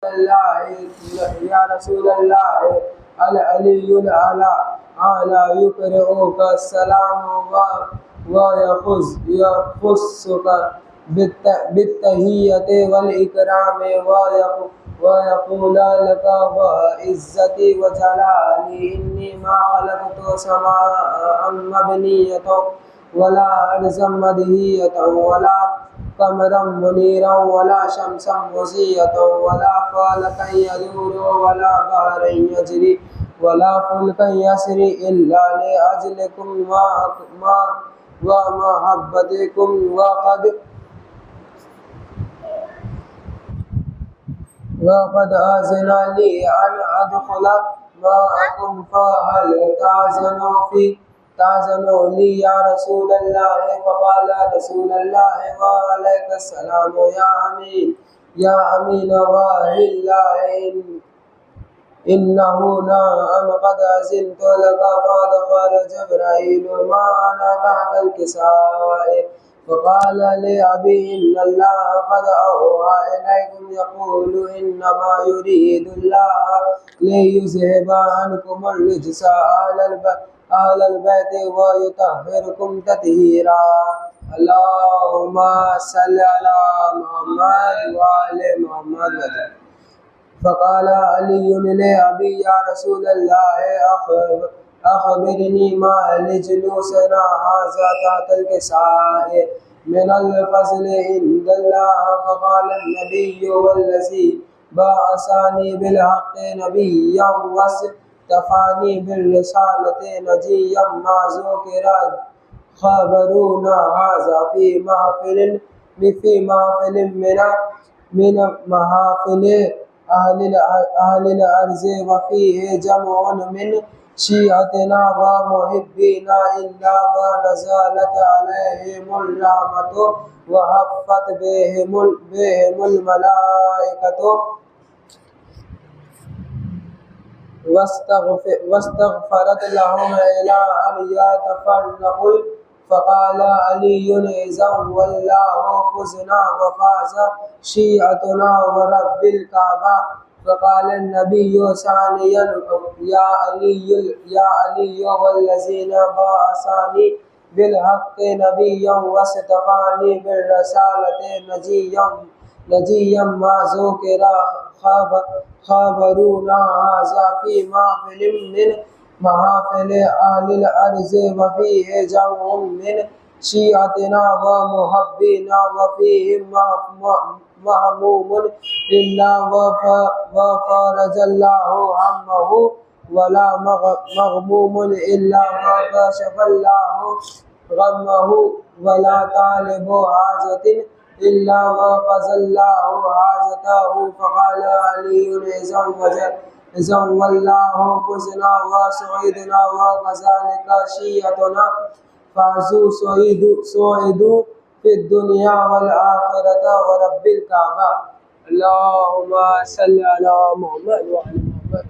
يا رسول الله العلي الأعلى يقرئك السلام ويخصك بالتحية والإكرام ويقول لك وعزتي وجلالي إني ما خلقت سماء مبنية ولا أرضا مدهية ولا قمرا منيرا ولا شمسا مضيئة ولا فلكا يدور ولا بحرا يجري ولا فلكا يسري إلا لأجلكم ومحبتكم وقد أذن لي أن أدخل معكم فهل تأذنوا لي يا رسول الله؟ فقال رسول الله وعليك السلام يا أمين وحي الله إنه نعم قد أذنت لك. فدخل جبرائيل معنا تحت الكساء فقال لأبي إن الله قد أوحى إليكم يقول إنما يريد الله ليذهب عنكم الرجس أهل البيت ويطهركم تطهيرا. اللهم صل على محمد وآل محمد وسلم. فقال علي لأبي يا رسول الله أخبرني ما لجلوسنا هذا تحت الكساء من الفضل عند الله. فقال النبي والذي بعثني بالحق نبيا واصطفاني بالرسالة نجيا ما ذكر خبرنا هذا في محفل من محافل أهل الأرض وفيه جمع من شيعتنا ومحبينا إلا ونزلت عليهم الرحمة وحفت بهم الملائكة واستغفرت لهم إلى أن يتفرقوا. فقال علي إذا والله فزنا وفاز شيعتنا ورب الكعبة. فقال النبي ثانيا يا علي والذين بعثني بالحق نبيا واصطفاني بالرسالة نجيا ما ذكر خبرنا هذا في محفل من محافل أهل الأرض وفيه جمع من شيعتنا ومحبينا وفيهم مهموم إلا وفرج الله همه ولا مغموم إلا وكشف الله غمه ولا طالب حاجة إلا وقضى الله حاجته. فقال علي إذا والله فزنا وسعيدنا وكذلك شيعتنا فازوا سعيدوا في الدنيا والآخرة ورب الكعبة. اللهم صل على محمد وعلى محمد.